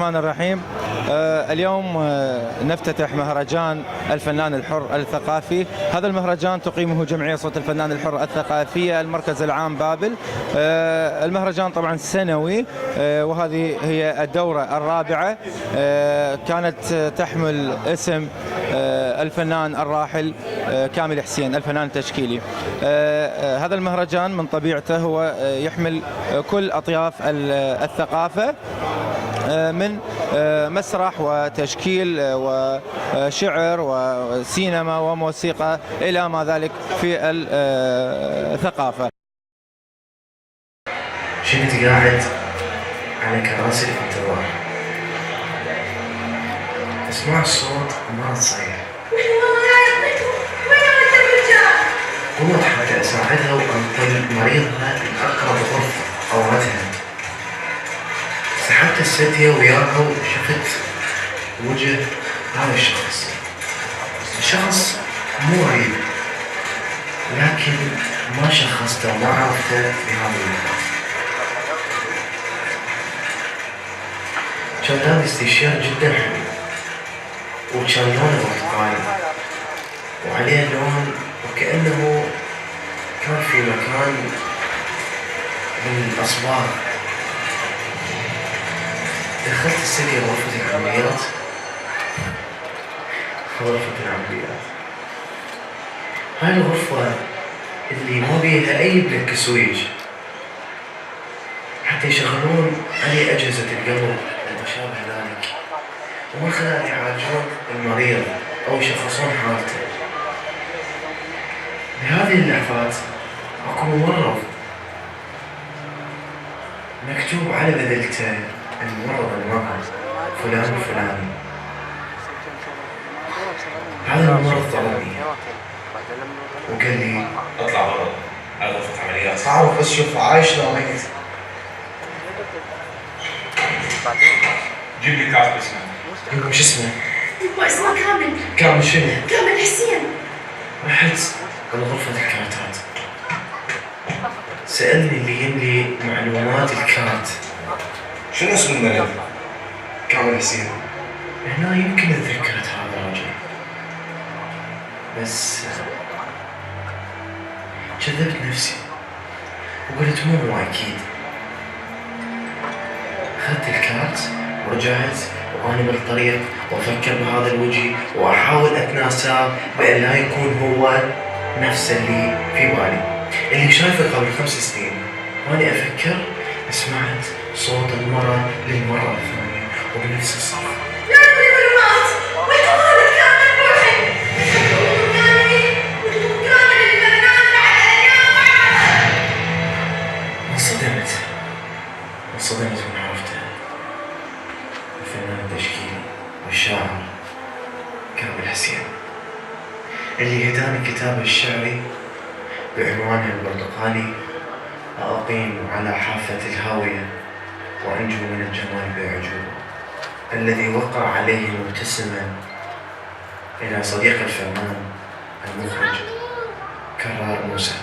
الرحمن الرحيم. اليوم نفتتح مهرجان الفنان الحر الثقافي. هذا المهرجان تقيمه جمعية صوت الفنان الحر الثقافية المركز العام بابل. المهرجان طبعا سنوي، وهذه هي الدورة الرابعة. كانت تحمل اسم الفنان الراحل كامل حسين، الفنان التشكيلي. هذا المهرجان من طبيعته هو يحمل كل أطياف الثقافة، من مسرح وتشكيل وشعر وسينما وموسيقى إلى ما ذلك في الثقافة. شفت قاعد على كراسي الانتظار، اسمع الصوت ما تصيح. قمت حتى اساعدها وانقل مريضها لاقرب غرفة قومتها. سحبت السدية وياها وشفت وجه هذا الشخص مو غريب، لكن ما شخصته وما عرفته بهذا اللحظة. كان لابس تيشيرت جدا حلو، وكان لونه برتقالي وعليه لون وكأنه كان في مكان من الأصباغ. دخلت السدية غرفة العمليات. هاي الغرفة اللي ما بيها أي بلك سويج حتى يشغلون عليه أجهزة القلب وما شابه ذلك، ومن خلال يعالجون المريض أو يشخصون حالته. بهذه اللحظات أكو ممرض مكتوب على بذلته الممرض المعهد فلان الفلاني. هذا الممرض طلبني وقال لي اطلع برا، هذا غرفة عمليات. تعرف بس شوف عايش لو ميت. جيب لي كارت باسمه. يقول مش اسمه؟ يبقى اسمه كامل. كامل شنو؟ كامل حسين. رحت على غرفة الكارتات، سألني اللي يملي معلومات الكارت. شنو اسم المريض؟ كامل حسين. هنا يمكن تذكرت هذا الرجل، بس كذبت نفسي وقلت مو أكيد. أخذت الكارت ورجعت وأنا بالطريق وأفكر بهذا الوجه وأحاول أتناساه بأن لا يكون هو نفس اللي في بالي، اللي شايفه قبل 5 سنين. وأنا أفكر سمعت صوت المرأة للمرة الثانية وبنفس الصوت. انصدمت من عرفته، الفنان التشكيلي والشاعر كامل حسين، اللي هداني كتابه الشعري بعنوانه البرتقالي: أقيم على حافة الهاوية وأنجو من الجمال بعجوبه، الذي وقع عليه مبتسما إلى صديق الفنان المخرج كرار موسى.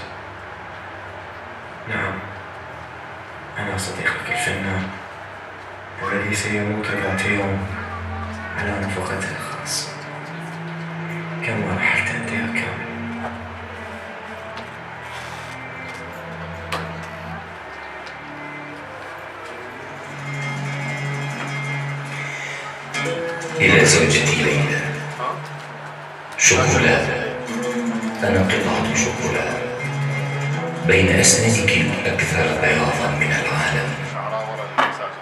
نعم، أنا صديقك الفنان الذي سيموت ذات يوم على نفقته الخاصة، كما رحلت أنت يا كامل. إلى زوجتي ليلى: شوكولا، أنا قطعة شوكولا بين أسنانك الأكثر بياضا من العالم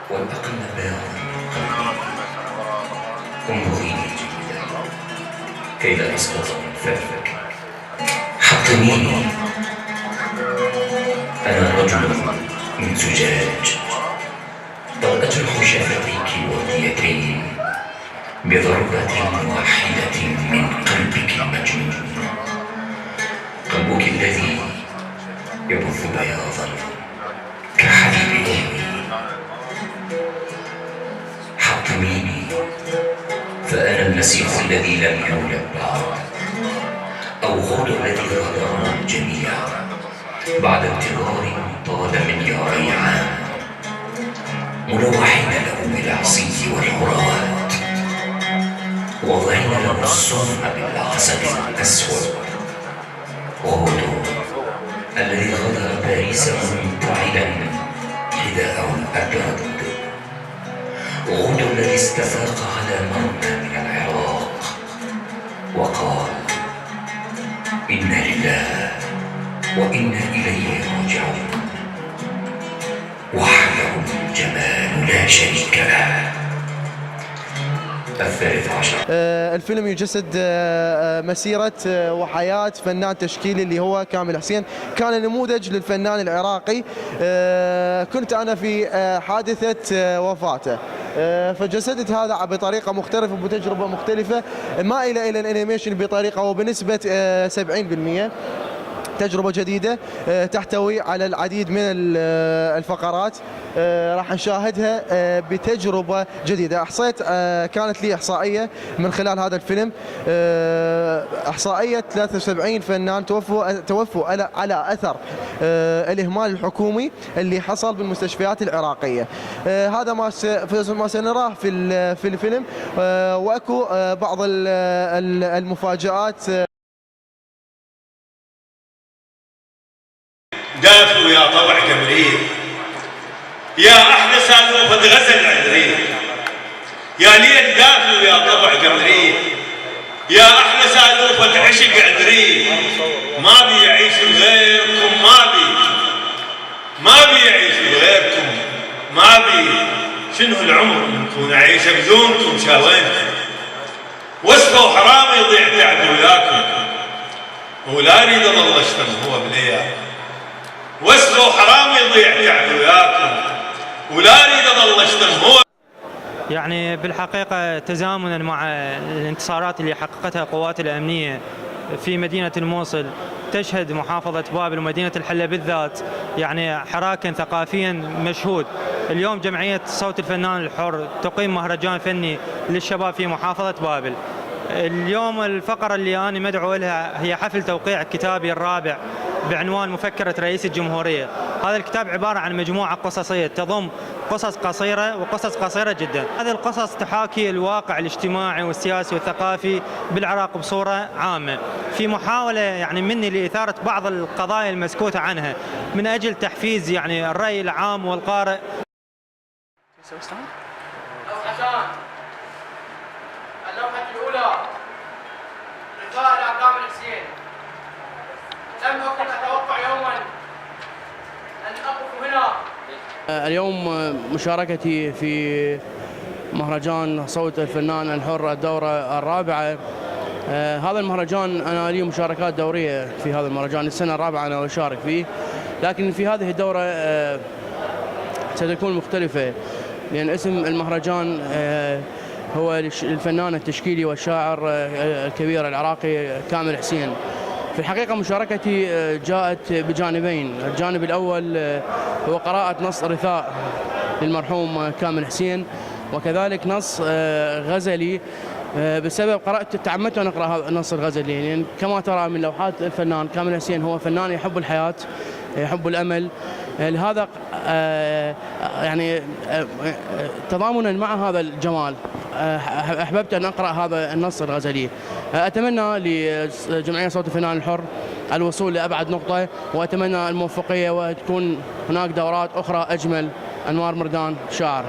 والأقل بياضا من قلبي. انظريني جيدا كي لا أسقط من فمك. حطميني، أنا رجل من زجاج، قد أجرح شفتيك واليتين بضربة واحدة من قلبك المجنون، قلبك الذي يبث بياضا كحليب أمي. حطميني، فأنا المسيح الذي لم يولد بعد، أو غول الذي غدرنا الجميع بعد انتظار طال من ياري عام. ملوحين له بالعصي والحرات، وضعين له السم بالعسل الأسود. غودو الذي غادر باريس منتعلا حذاءه الأبيض، غودو الذي استفاق على مرمى من العراق وقال: إنا لله وإنا إليه راجعون، وحده الجمال لا شريك له. 13. الفيلم يجسد مسيرة وحياة فنان تشكيلي اللي هو كامل حسين، كان نموذج للفنان العراقي. كنت أنا في حادثة وفاته، فجسدت هذا بطريقة مختلفة وبتجربة مختلفة، مائلة إلى الأنيميشن بطريقة وبنسبة 70%. تجربة جديدة تحتوي على العديد من الفقرات راح نشاهدها بتجربة جديدة. أحصيت كانت لي إحصائية من خلال هذا الفيلم، إحصائية 73 فنان توفوا على أثر الإهمال الحكومي اللي حصل بالمستشفيات العراقية. هذا ما سنراه في الفيلم، وأكو بعض المفاجآت. دافوا يا طبع جمرير، يا أحلى سالوفة غزل عذرير، يا ليل دافوا يا طبع جمرير، يا أحلى سالوفة عشق عذرير. ما بي يعيش غيركم، ما بي يعيش غيركم، ما بي. شنو العمر منكم أعيش بدونكم؟ شاوينكم وصفوا حرام يضيع تعب وياكم، ولا أريد أظل أشتم هو بلياكم. واسلوا حرام يضيع تعب وياكم، ولا اريد اظل اشتم هو. يعني بالحقيقه تزامنا مع الانتصارات اللي حققتها القوات الامنيه في مدينه الموصل، تشهد محافظه بابل ومدينه الحله بالذات يعني حراكا ثقافيا مشهود. اليوم جمعيه صوت الفنان الحر تقيم مهرجان فني للشباب في محافظه بابل. اليوم الفقره اللي انا مدعو لها هي حفل توقيع كتابي الرابع بعنوان مفكرة رئيس الجمهورية. هذا الكتاب عبارة عن مجموعة قصصية تضم قصص قصيرة وقصص قصيرة جدا. هذه القصص تحاكي الواقع الاجتماعي والسياسي والثقافي بالعراق بصورة عامة، في محاولة يعني مني لإثارة بعض القضايا المسكوتة عنها من أجل تحفيز يعني الرأي العام والقارئ. اللوحة الأولى رثاء كامل حسين. لم أكن أتوقع يوما أن أقف هنا. اليوم مشاركتي في مهرجان صوت الفنان الحر الدورة الرابعة. هذا المهرجان أنا لي مشاركات دورية في هذا المهرجان، السنة الرابعة أنا أشارك فيه، لكن في هذه الدورة ستكون مختلفة، لأن اسم المهرجان هو الفنان التشكيلي والشاعر الكبير العراقي كامل حسين. في الحقيقة مشاركتي جاءت بجانبين. الجانب الأول هو قراءة نص رثاء للمرحوم كامل حسين، وكذلك نص غزلي. بسبب تعمدت أن أقرأ النص الغزلي، يعني كما ترى من لوحات الفنان كامل حسين هو فنان يحب الحياة، يحب الأمل. لهذا يعني تضامنا مع هذا الجمال أحببت أن أقرأ هذا النص الغزلي. أتمنى لجمعية صوت الفنان الحر الوصول لأبعد نقطة، وأتمنى الموفقية وتكون هناك دورات أخرى أجمل. أنوار مردان، شاعر.